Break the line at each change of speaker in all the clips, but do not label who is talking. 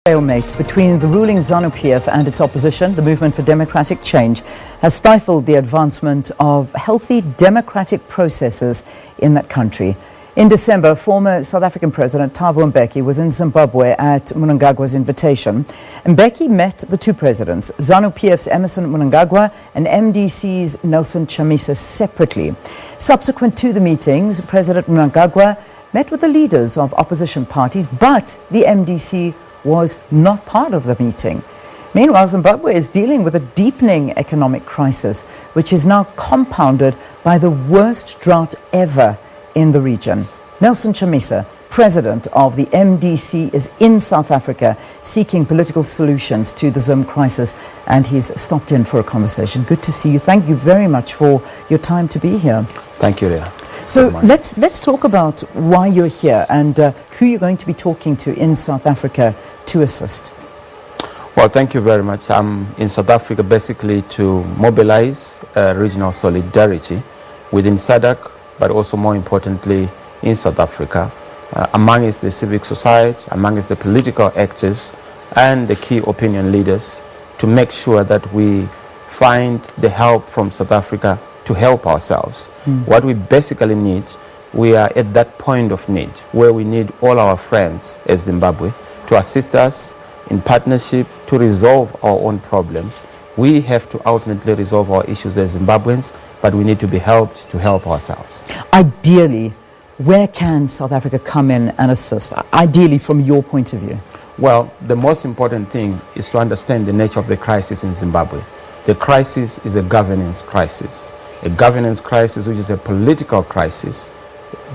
Stalemate between the ruling ZANU-PF and its opposition, the Movement for Democratic Change, has stifled the advancement of healthy democratic processes in that country. In December, former South African President Thabo Mbeki was in Zimbabwe at Mnangagwa's invitation. Mbeki met the two presidents, ZANU-PF's Emmerson Mnangagwa and MDC's Nelson Chamisa, separately. Subsequent to the meetings, President Mnangagwa met with the leaders of opposition parties, but the MDC was not part of the meeting. Meanwhile, Zimbabwe is dealing with a deepening economic crisis, which is now compounded by the worst drought ever in the region. Nelson Chamisa, president of the MDC, is in South Africa seeking political solutions to the Zim crisis, and he's stopped in for a conversation. Good to see you. Thank you very much for your time to be here.
Thank you, Leah.
So let's talk about why you're here and who you're going to be talking to in South Africa to assist.
Well, thank you very much. I'm in South Africa basically to mobilize regional solidarity within SADC, but also more importantly in South Africa, amongst the civic society, amongst the political actors and the key opinion leaders, to make sure that we find the help from South Africa to help ourselves. What we basically need, we are at that point of need where we need all our friends as Zimbabwe to assist us in partnership to resolve our own problems. We have to ultimately resolve our issues as Zimbabweans, but we need to be helped to help ourselves.
Ideally, where can South Africa come in and assist? Ideally, from your point of view.
Well, the most important thing is to understand the nature of the crisis in Zimbabwe. The crisis is a governance crisis. A governance crisis which is a political crisis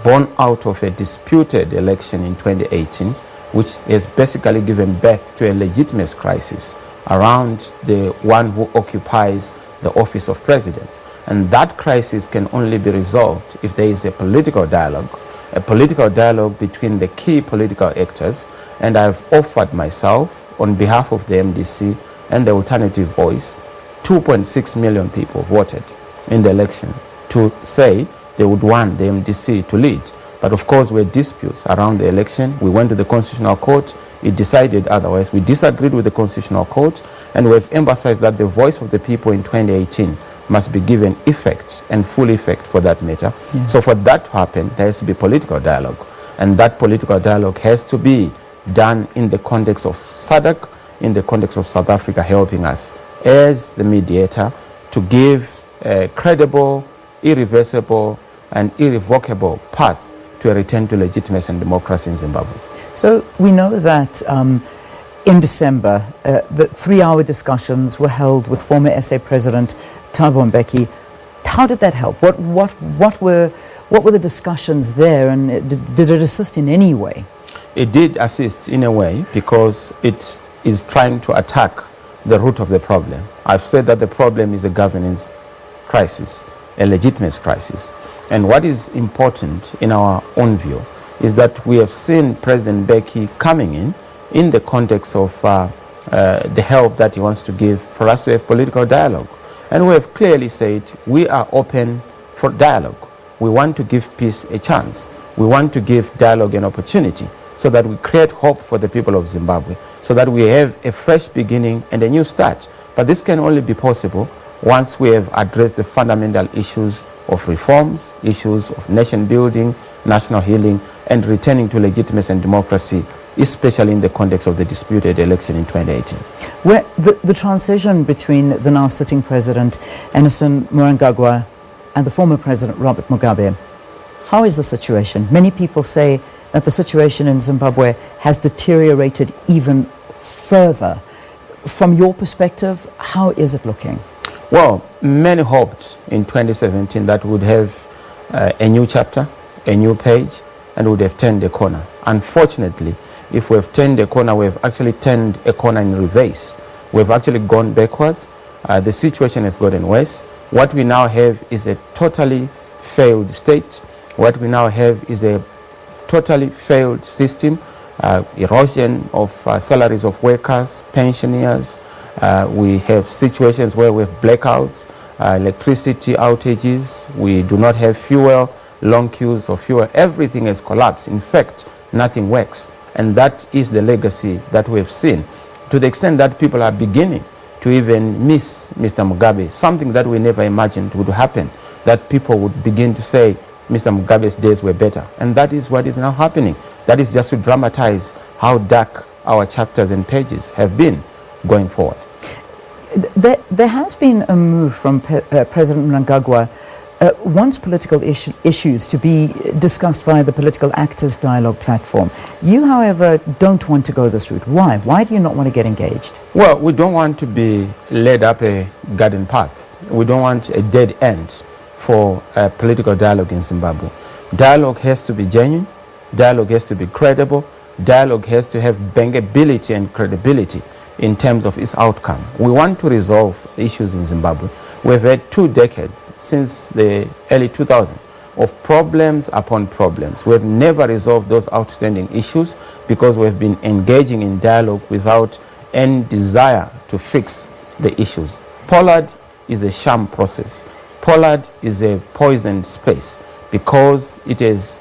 born out of a disputed election in 2018, which has basically given birth to a legitimate crisis around the one who occupies the office of president. And that crisis can only be resolved if there is a political dialogue between the key political actors. And I've offered myself on behalf of the MDC and the Alternative Voice. 2.6 million people voted in the election to say they would want the MDC to lead. But of course, there were disputes around the election. We went to the Constitutional Court. It decided otherwise. We disagreed with the Constitutional Court, and we've emphasized that the voice of the people in 2018 must be given effect and full effect for that matter. Yeah. So for that to happen, there has to be political dialogue. And that political dialogue has to be done in the context of SADC, in the context of South Africa helping us as the mediator to give a credible, irreversible, and irrevocable path to a return to legitimacy and democracy in Zimbabwe.
So we know that in December, the 3-hour discussions were held with former SA President Thabo Mbeki. How did that help? What were the discussions there, and did it assist in any way?
It did assist in a way because it is trying to attack the root of the problem. I've said that the problem is a governance crisis, a legitimate crisis. And what is important in our own view is that we have seen President Mbeki coming in the context of the help that he wants to give for us to have political dialogue. And we have clearly said we are open for dialogue. We want to give peace a chance. We want to give dialogue an opportunity so that we create hope for the people of Zimbabwe, so that we have a fresh beginning and a new start. But this can only be possible once we have addressed the fundamental issues of reforms, issues of nation building, national healing, and returning to legitimacy and democracy, especially in the context of the disputed election in 2018.
Where the transition between the now sitting president, Emmerson Mnangagwa, and the former president, Robert Mugabe, how is the situation? Many people say that the situation in Zimbabwe has deteriorated even further. From your perspective, how is it looking?
Well, many hoped in 2017 that we would have a new chapter, a new page, and would have turned a corner. Unfortunately, if we have turned a corner, we have actually turned a corner in reverse. We have actually gone backwards. The situation has gotten worse. What we now have is a totally failed state. What we now have is a totally failed system, erosion of salaries of workers, pensioners. We have situations where we have blackouts, electricity outages. We do not have fuel, long queues of fuel. Everything has collapsed. In fact, nothing works. And that is the legacy that we have seen, to the extent that people are beginning to even miss Mr. Mugabe, something that we never imagined would happen, that people would begin to say Mr. Mugabe's days were better. And that is what is now happening. That is just to dramatize how dark our chapters and pages have been going forward.
There has been a move from President Mnangagwa wants political issues to be discussed via the Political Actors Dialogue platform. You, however, don't want to go this route. Why? Why do you not want to get engaged?
Well, we don't want to be led up a garden path. We don't want a dead end for political dialogue in Zimbabwe. Dialogue has to be genuine. Dialogue has to be credible. Dialogue has to have bankability and credibility in terms of its outcome. We want to resolve issues in Zimbabwe. We've had 2 decades since the early 2000s of problems upon problems. We've never resolved those outstanding issues because we've been engaging in dialogue without any desire to fix the issues. Pollard is a sham process. Pollard is a poisoned space because it is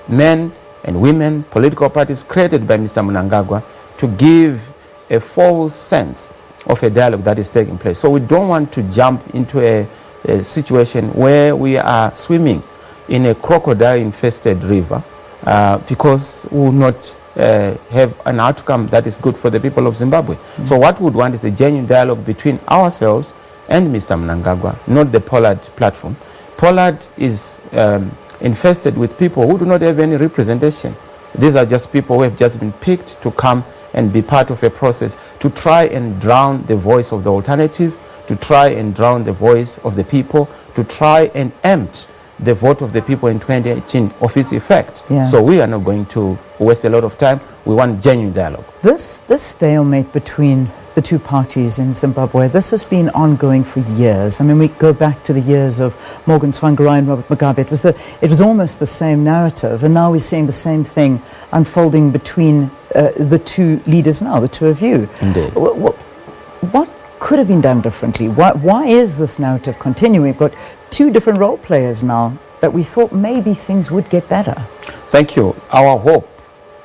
men and women, political parties created by Mr. Mnangagwa to give a false sense of a dialogue that is taking place. So we don't want to jump into a situation where we are swimming in a crocodile-infested river because we will not have an outcome that is good for the people of Zimbabwe. So what we would want is a genuine dialogue between ourselves and Mr. Mnangagwa, not the Pollard platform. Pollard is infested with people who do not have any representation. These are just people who have just been picked to come and be part of a process to try and drown the voice of the alternative, to try and drown the voice of the people, to try and empty the vote of the people in 2018 of its effect.
Yeah.
So we are not going to waste a lot of time. We want genuine dialogue.
This stalemate between the two parties in Zimbabwe, this has been ongoing for years. I mean, we go back to the years of Morgan Tsvangirai and Robert Mugabe. It was almost the same narrative, and now we're seeing the same thing unfolding between the two leaders now, the two of you.
Indeed.
What could have been done differently? Why is this narrative continuing? We've got 2 different role players now that we thought maybe things would get better.
Thank you. Our hope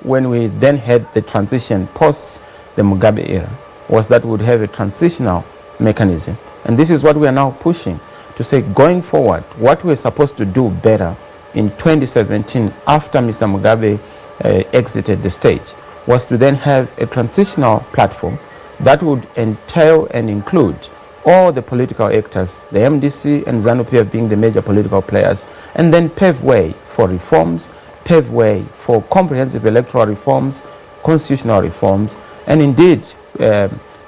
when we then had the transition post the Mugabe era was that we would have a transitional mechanism. And this is what we are now pushing to say, going forward, what we're supposed to do better in 2017 after Mr. Mugabe exited the stage was to then have a transitional platform that would entail and include all the political actors, the MDC and ZANU-PF being the major political players, and then pave way for reforms, pave way for comprehensive electoral reforms, constitutional reforms, and indeed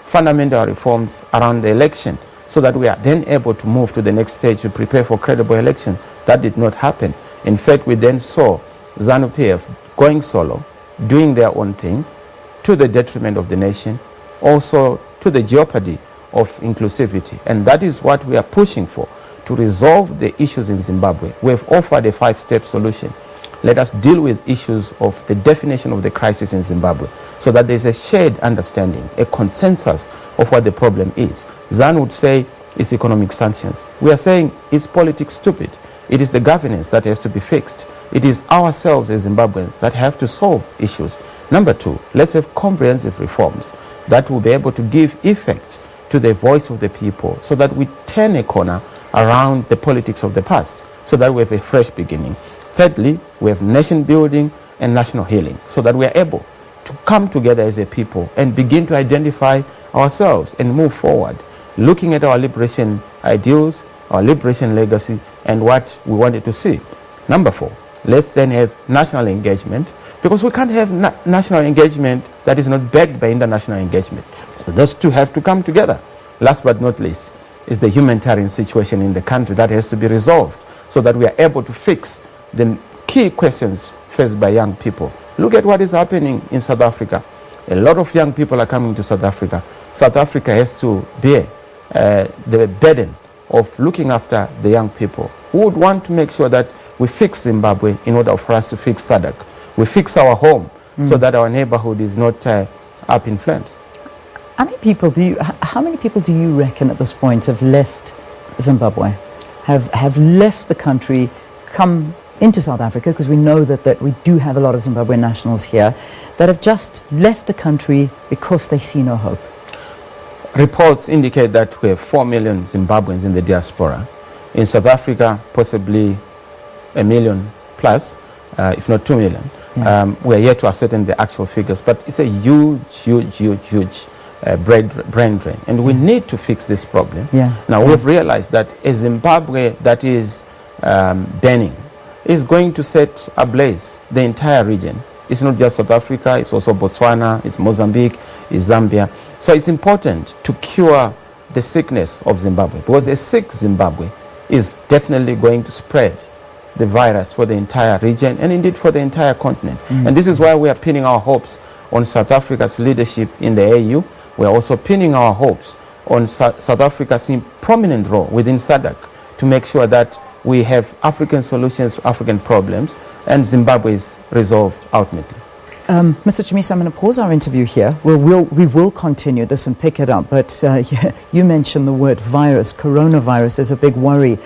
fundamental reforms around the election, so that we are then able to move to the next stage to prepare for credible election. That did not happen. In fact, we then saw ZANU-PF going solo, doing their own thing, to the detriment of the nation, also to the jeopardy of inclusivity. And that is what we are pushing for, to resolve the issues in Zimbabwe. We have offered a 5-step solution. Let us deal with issues of the definition of the crisis in Zimbabwe so that there's a shared understanding, a consensus of what the problem is. ZAN would say it's economic sanctions. We are saying it's politics stupid. It is the governance that has to be fixed. It is ourselves as Zimbabweans that have to solve issues. Number 2, let's have comprehensive reforms that will be able to give effect to the voice of the people so that we turn a corner around the politics of the past, so that we have a fresh beginning. Thirdly, we have nation building and national healing, so that we are able to come together as a people and begin to identify ourselves and move forward, looking at our liberation ideals, our liberation legacy, and what we wanted to see. Number 4, let's then have national engagement, because we can't have national engagement that is not backed by international engagement. So those two have to come together. Last but not least is the humanitarian situation in the country that has to be resolved so that we are able to fix the key questions faced by young people. Look at what is happening in South Africa. A lot of young people are coming to South Africa. South Africa has to bear the burden of looking after the young people. We would want to make sure that we fix Zimbabwe in order for us to fix SADC. We fix our home so that our neighborhood is not up in flames.
How many people do you reckon at this point have left Zimbabwe, have left the country, come into South Africa, because we know that we do have a lot of Zimbabwean nationals here that have just left the country because they see no hope?
Reports indicate that we have 4 million Zimbabweans in the diaspora. In South Africa, possibly 1 million plus, if not 2 million.
Yeah.
We are yet to ascertain the actual figures, but it's a huge brain drain, and we need to fix this problem.
Yeah.
Now, we've realized that a Zimbabwe that is burning is going to set ablaze the entire region. It's not just South Africa, it's also Botswana, it's Mozambique, it's Zambia. So it's important to cure the sickness of Zimbabwe, because a sick Zimbabwe is definitely going to spread the virus for the entire region and indeed for the entire continent. And this is why we are pinning our hopes on South Africa's leadership in the AU. We are also pinning our hopes on South Africa's prominent role within SADC to make sure that we have African solutions to African problems and Zimbabwe is resolved ultimately.
Mr. Chamisa, I'm going to pause our interview here. We will continue this and pick it up, but you mentioned the word virus. Coronavirus is a big worry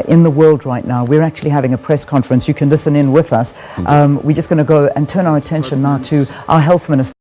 in the world right now. We're actually having a press conference. You can listen in with us. We're just going to go and turn our attention now to our health minister.